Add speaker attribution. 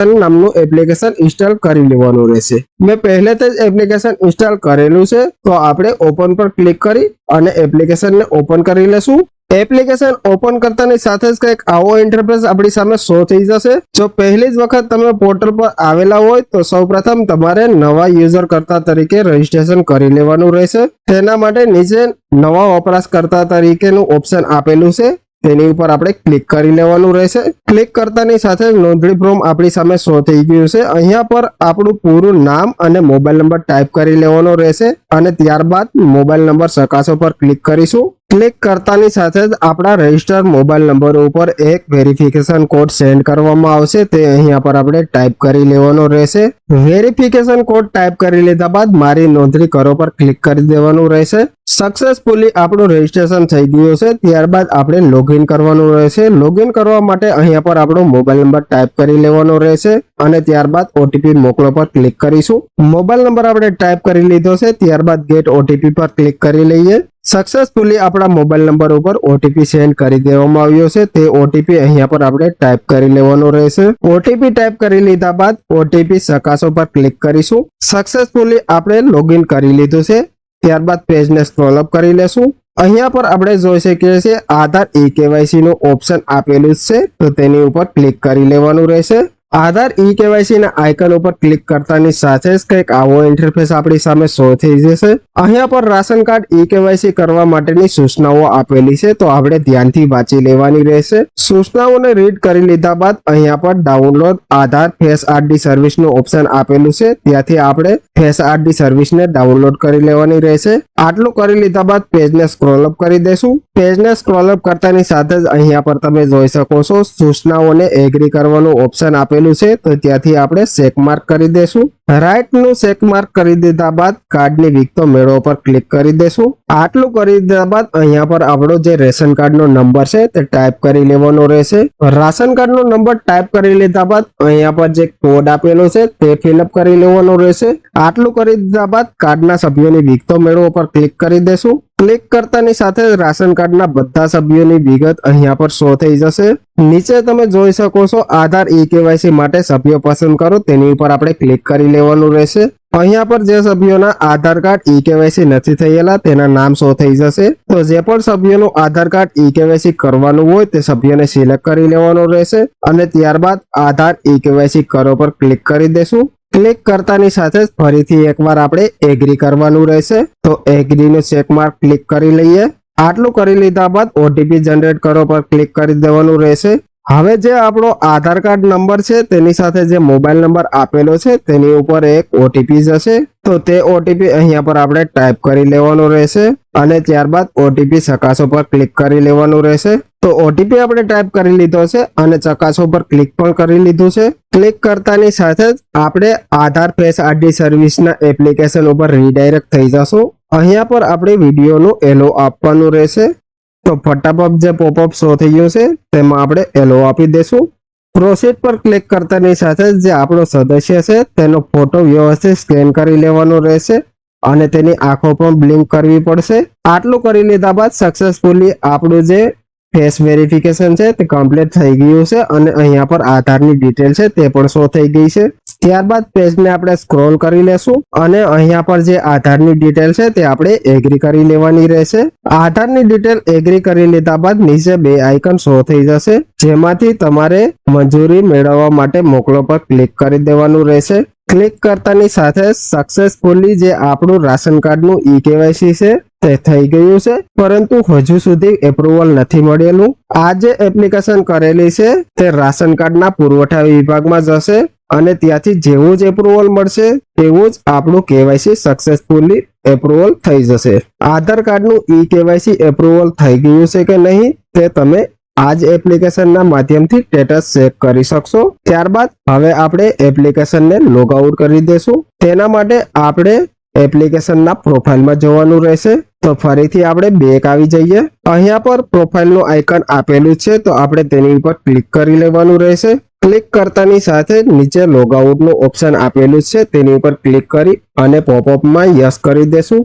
Speaker 1: નામનું application install કરી લેવાનું રહેશે। મેં પહેલેથી જ એપ્લિકેશન ઇન્સ્ટોલ કરેલું છે તો આપણે ઓપન પર ક્લિક કરી અને એપ્લિકેશનને ઓપન કરી લેશું। એપ્લિકેશન ઓપન કરતાની સાથે જ કંઈક આવો ઇન્ટરફેસ આપણી સામે શો થઈ જશે। જો પહેલી જ વખત તમે પોર્ટલ પર આવેલા હોય તો સૌપ્રથમ તમારે નવા યુઝર કરતા તરીકે રજીસ્ટ્રેશન કરી લેવાનું રહેશે। તેના માટે નીચે નવા વપરાશકર્તા તરીકેનું ઓપ્શન આપેલું છે તેની ઉપર આપણે ક્લિક કરી લેવાનું રહેશે। ક્લિક કરતાની સાથે જ નોંધણી ફોર્મ આપણી સામે શો થઈ ગયું છે। અહીંયા પર આપણું પૂરું નામ અને મોબાઈલ નંબર ટાઈપ કરી લેવાનો રહેશે અને ત્યારબાદ મોબાઈલ નંબર ચકાસો પર ક્લિક કરીશું। ક્લિક કરતાની સાથે જ આપણા રજિસ્ટર્ડ મોબાઈલ નંબર ઉપર એક વેરિફિકેશન કોડ સેન્ડ કરવામાં આવશે તે અહીંયા પર આપણે ટાઈપ કરી લેવાનો રહેશે। વેરિફિકેશન કોડ ટાઈપ કરી લીધા બાદ મારી નોંધણી કરો પર ક્લિક કરી દેવાનું રહેશે। સક્સેસફુલી આપણું રજીસ્ટ્રેશન થઈ ગયું છે। ત્યારબાદ આપણે લોગિન કરવાનું રહેશે। લોગિન કરવા માટે અહીંયા પર આપણો મોબાઈલ નંબર ટાઈપ કરી લેવાનો રહેશે અને ત્યારબાદ ઓટીપી મોકલો પર ક્લિક કરીશું। મોબાઈલ નંબર આપણે ટાઈપ કરી લીધો છે ત્યારબાદ ગેટ ઓટીપી પર ક્લિક કરી લઈએ। સક્સેસફુલી આપણા મોબાઈલ નંબર ઉપર ઓટીપી સેન્ડ કરી દેવામાં આવ્યો છે તે ઓટીપી અહીંયા પર આપણે ટાઈપ કરી લેવાનો રહેશે। ઓટીપી ટાઈપ કરી લીધા બાદ ઓટીપી ચકાસો પર ક્લિક કરીશું। સક્સેસફુલી આપણે લોગિન કરી લીધું છે। ત્યારબાદ પેજને સ્ક્રોલ અપ કરી લેશું। અહીંયા પર આપણે જોઈ શકીએ છીએ આધાર ઈ-કેવાયસી નું ઓપ્શન આપેલું છે તો તેની ઉપર ક્લિક કરી લેવાનું રહેશે। આધાર ઈ-કેવાયસી ના આઇકન ઉપર ક્લિક કરતાની સાથે જ કંઈક આવો ઇન્ટરફેસ આપણી સામે શો થઈ જશે। અહીંયા પર રાશન કાર્ડ ઈ-કેવાયસી કરવા માટેની સૂચનાઓ આપેલી છે તો આપણે ધ્યાનથી વાંચી લેવાની રહેશે। સૂચનાઓને રીડ કરી લીધા બાદ અહીંયા પર ડાઉનલોડ આધાર ફેસ આઈડી સર્વિસનું ઓપ્શન આપેલું છે ત્યાંથી આપણે ફેસ આઈડી સર્વિસને ડાઉનલોડ કરી લેવાની રહેશે। આટલું કરી લીધા બાદ પેજને સ્ક્રોલ અપ કરી દેશું। પેજને સ્ક્રોલ અપ કરતાની સાથે જ અહીંયા પર તમે જોઈ શકો છો સૂચનાઓને એગ્રી કરવાનું ઓપ્શન આપેલું છે તો ત્યાંથી આપણે ચેક માર્ક કરી દેશું। રાઈટ નું ચેક માર્ક કરી દીધા બાદ કાર્ડની વિગતો મેળવો પર ક્લિક કરી દેશું। આટલું કરી દીધા બાદ અહીંયા પર આપણો જે રેશન કાર્ડ નો નંબર છે તે ટાઈપ કરી લેવાનો રહેશે। રાશન કાર્ડ નો નંબર ટાઈપ કરી લીધા બાદ અહીંયા પર જે કોડ આપેલો છે તે ફિલઅપ કરી લેવાનો રહેશે। આટલું કરી દીધા બાદ કાર્ડના સભ્યોની વિગતો મેળવો પર ક્લિક કરી દેશું। ક્લિક કરતાની સાથે રાશન કાર્ડના બધા સભ્યોની વિગત અહીંયા પર શો થઈ જશે। નીચે તમે જોઈ શકો છો આધાર ઈ-કેવાયસી માટે સભ્યો પસંદ કરો તેની ઉપર આપણે ક્લિક કરી લેવાનું રહેશે। અહીંયા પર જે સભ્યોના આધાર કાર્ડ ઈ-કેવાયસી નથી થયેલા તેના નામ શો થઈ જશે તો જે પણ સભ્યોનું આધાર કાર્ડ ઈ-કેવાયસી કરવાનું હોય તે સભ્યોને સિલેક્ટ કરી લેવાનું રહેશે અને ત્યારબાદ આધાર ઈ-કેવાયસી કરો પર ક્લિક કરી દેશું। ક્લિક કરતાની સાથે જ ફરીથી એકવાર આપણે એગ્રી કરવાનું રહેશે તો એગ્રીનો ચેક માર્ક ક્લિક કરી લઈએ। આટલું કરી લીધા બાદ ઓટીપી જનરેટ કરો પર ક્લિક કરી દેવાનું રહેશે। હવે જે આપણો આધાર કાર્ડ નંબર છે તેની સાથે જે મોબાઈલ નંબર આપેલો છે તેની ઉપર એક ઓટીપી જશે તો તે ઓટીપી અહીંયા પર આપણે ટાઈપ કરી લેવાનો રહેશે અને ત્યારબાદ ઓટીપી ચકાસો પર ક્લિક કરી લેવાનું રહેશે। તો ઓટીપી આપણે ટાઈપ કરી લીધો છે અને ચકાસો પર ક્લિક પણ કરી લીધું છે। ક્લિક કરતાની સાથે જ આપણે આધાર ફેસ આઈડી સર્વિસના એપ્લિકેશન ઉપર રીડાયરેક્ટ થઈ જશું। અહીંયા પર આપણે વિડીયોનું એલો આપવાનું રહેશે તો ફટાફટ જે પોપઅપ શો થઈ ગયું છે તેમાં આપણે એલો આપી દેશું। પ્રોસીડ પર ક્લિક કરતાની સાથે જે આપણો સદસ્ય છે તેનો ફોટો વ્યવસ્થિત સ્કેન કરી લેવાનો રહેશે અને તેની આંખો પણ બ્લિંક કરવી પડશે। આટલું કરી લીધા બાદ સક્સેસફુલી આપણું જે ફેસ વેરિફિકેશન છે તે કમ્પ્લીટ થઈ ગયું છે અને અહીંયા પર આધારની ડિટેલ છે તે પણ શો થઈ ગઈ છે। ત્યારબાદ પેજને આપણે સ્ક્રોલ કરી લેશું અને અહીંયા પર જે આધારની ડિટેલ છે તે આપણે એગ્રી કરી લેવાની રહેશે। આધારની ડિટેલ એગ્રી કરી લીધા બાદ નીચે બે આઇકન શો થઈ જશે જેમાંથી તમારે મંજૂરી મેળવવા માટે મોકલો પર ક્લિક કરી દેવાનું રહેશે। ક્લિક કરતાની સાથે સક્સેસફુલી જે આપણું રાશન કાર્ડનું ઈ-કેવાયસી છે તે થઈ ગયું છે પરંતુ હજુ સુધી એપ્રુવલ નથી મળેલું। આ જે એપ્લિકેશન કરેલી છે તે રાશન કાર્ડના પુરવઠા વિભાગમાં જશે અને ત્યાંથી જેવું જ એપ્રુવલ મળશે તેવું જ આપણું કેવાયસી સક્સેસફુલી એપ્રુવલ થઈ જશે। આધાર કાર્ડનું ઈ-કેવાયસી એપ્રુવલ થઈ ગયું છે કે નહીં તે તમે આ જ એપ્લિકેશનના માધ્યમથી સ્ટેટસ ચેક કરી શકશો। ત્યારબાદ હવે આપણે એપ્લિકેશનને લોગ આઉટ કરી દેશું। તેના માટે આપણે એપ્લિકેશનના પ્રોફાઇલમાં જવાનું રહેશે તો ફરીથી આપણે બેક આવી જઈએ। અહીંયા પર પ્રોફાઇલનું આઇકન આપેલું છે તો આપણે તેની ઉપર ક્લિક કરી લેવાનું રહેશે। ક્લિક કરતાની સાથે નીચે લોગ આઉટનું ઓપ્શન આપેલું છે તેની ઉપર ક્લિક કરી અને પોપઅપમાં યસ કરી દેશું।